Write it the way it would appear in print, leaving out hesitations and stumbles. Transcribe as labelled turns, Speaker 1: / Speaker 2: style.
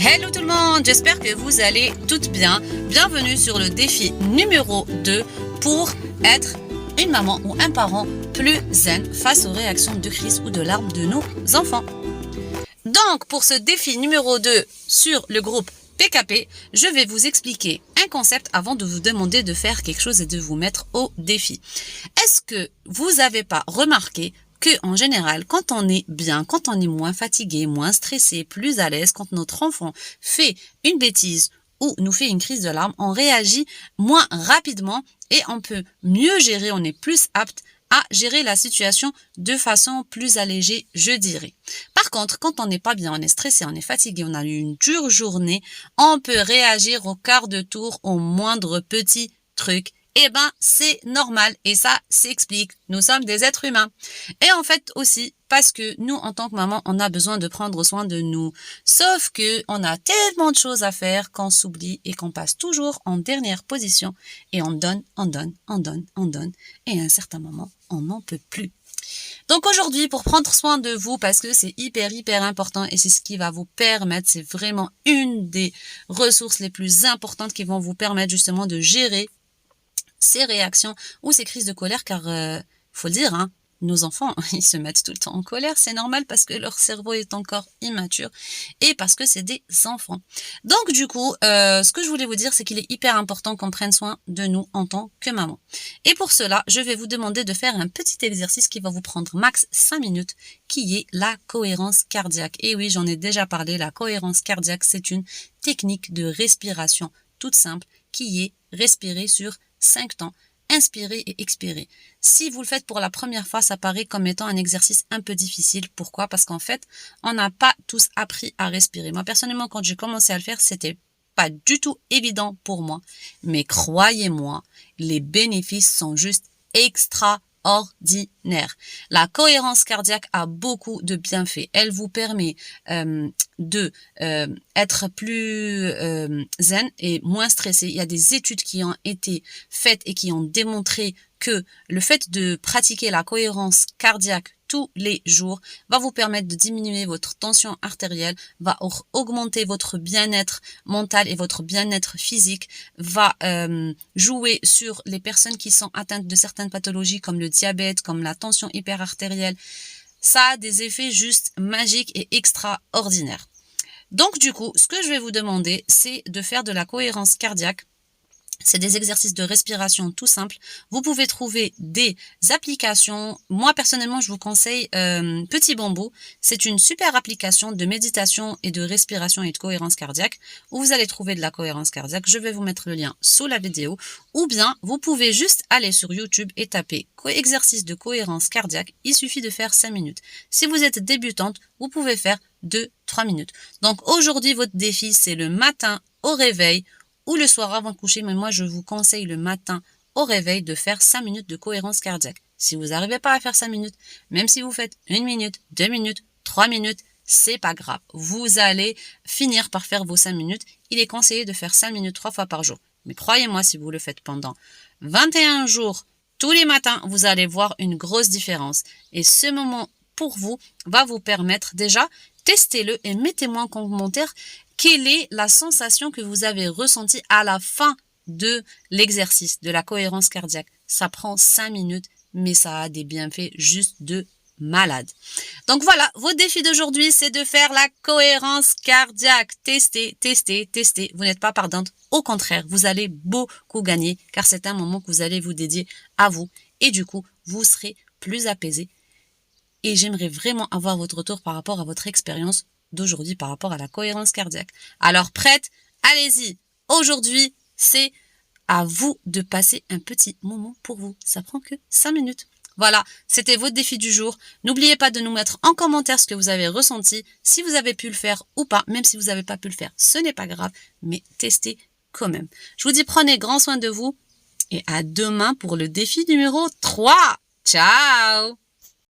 Speaker 1: Hello tout le monde, j'espère que vous allez toutes bien. Bienvenue sur le défi numéro 2 pour être une maman ou un parent plus zen face aux réactions de crise ou de larmes de nos enfants. Donc, pour ce défi numéro 2 sur le groupe PKP, je vais vous expliquer un concept avant de vous demander de faire quelque chose et de vous mettre au défi. Est-ce que vous n'avez pas remarqué que, en général, quand on est bien, quand on est moins fatigué, moins stressé, plus à l'aise, quand notre enfant fait une bêtise ou nous fait une crise de larmes, on réagit moins rapidement et on peut mieux gérer, on est plus apte à gérer la situation de façon plus allégée, je dirais. Par contre, quand on n'est pas bien, on est stressé, on est fatigué, on a eu une dure journée, on peut réagir au quart de tour, au moindre petit truc. Eh ben, c'est normal et ça s'explique. Nous sommes des êtres humains. Et en fait aussi, parce que nous, en tant que maman, on a besoin de prendre soin de nous. Sauf que on a tellement de choses à faire qu'on s'oublie et qu'on passe toujours en dernière position et on donne. Et à un certain moment, on n'en peut plus. Donc aujourd'hui, pour prendre soin de vous, parce que c'est hyper important et c'est ce qui va vous permettre, c'est vraiment une des ressources les plus importantes qui vont vous permettre justement de gérer ces réactions ou ces crises de colère, car faut le dire, nos enfants, ils se mettent tout le temps en colère, c'est normal parce que leur cerveau est encore immature et parce que c'est des enfants. Donc du coup, ce que je voulais vous dire, c'est qu'il est hyper important qu'on prenne soin de nous en tant que maman. Et pour cela, je vais vous demander de faire un petit exercice qui va vous prendre max 5 minutes, qui est la cohérence cardiaque. Et oui, j'en ai déjà parlé, la cohérence cardiaque, c'est une technique de respiration toute simple qui est respirer sur 5 temps, inspirer et expirer. Si vous le faites pour la première fois, ça paraît comme étant un exercice un peu difficile. Pourquoi? Parce qu'en fait, on n'a pas tous appris à respirer. Moi, personnellement, quand j'ai commencé à le faire, c'était pas du tout évident pour moi. Mais croyez-moi, les bénéfices sont juste extraordinaires. La cohérence cardiaque a beaucoup de bienfaits. Elle vous permet de être plus zen et moins stressé. Il y a des études qui ont été faites et qui ont démontré que le fait de pratiquer la cohérence cardiaque tous les jours va vous permettre de diminuer votre tension artérielle, va augmenter votre bien-être mental et votre bien-être physique, va jouer sur les personnes qui sont atteintes de certaines pathologies comme le diabète, comme la tension hyperartérielle. Ça a des effets juste magiques et extraordinaires. Donc du coup, ce que je vais vous demander, c'est de faire de la cohérence cardiaque. C'est des exercices de respiration tout simples. Vous pouvez trouver des applications. Moi, personnellement, je vous conseille Petit Bambou. C'est une super application de méditation et de respiration et de cohérence cardiaque où vous allez trouver de la cohérence cardiaque. Je vais vous mettre le lien sous la vidéo. Ou bien, vous pouvez juste aller sur YouTube et taper exercice de cohérence cardiaque. Il suffit de faire 5 minutes. Si vous êtes débutante, vous pouvez faire 2-3 minutes. Donc aujourd'hui, votre défi, c'est le matin au réveil ou le soir avant de coucher, mais moi je vous conseille le matin au réveil de faire 5 minutes de cohérence cardiaque. Si vous n'arrivez pas à faire 5 minutes, même si vous faites 1 minute, 2 minutes, 3 minutes, c'est pas grave. Vous allez finir par faire vos 5 minutes. Il est conseillé de faire 5 minutes 3 fois par jour. Mais croyez-moi, si vous le faites pendant 21 jours, tous les matins, vous allez voir une grosse différence. Et ce moment pour vous va vous permettre déjà, testez-le et mettez-moi en commentaire quelle est la sensation que vous avez ressentie à la fin de l'exercice de la cohérence cardiaque. Ça prend 5 minutes, mais ça a des bienfaits juste de malade. Donc voilà, votre défi d'aujourd'hui, c'est de faire la cohérence cardiaque. Testez. Vous n'êtes pas perdante. Au contraire, vous allez beaucoup gagner, car c'est un moment que vous allez vous dédier à vous. Et du coup, vous serez plus apaisé. Et j'aimerais vraiment avoir votre retour par rapport à votre expérience d'aujourd'hui par rapport à la cohérence cardiaque. Alors prête? Allez-y. Aujourd'hui, c'est à vous de passer un petit moment pour vous. Ça prend que 5 minutes. Voilà, c'était votre défi du jour. N'oubliez pas de nous mettre en commentaire ce que vous avez ressenti, si vous avez pu le faire ou pas. Même si vous n'avez pas pu le faire, ce n'est pas grave, mais testez quand même. Je vous dis prenez grand soin de vous et à demain pour le défi numéro 3. Ciao!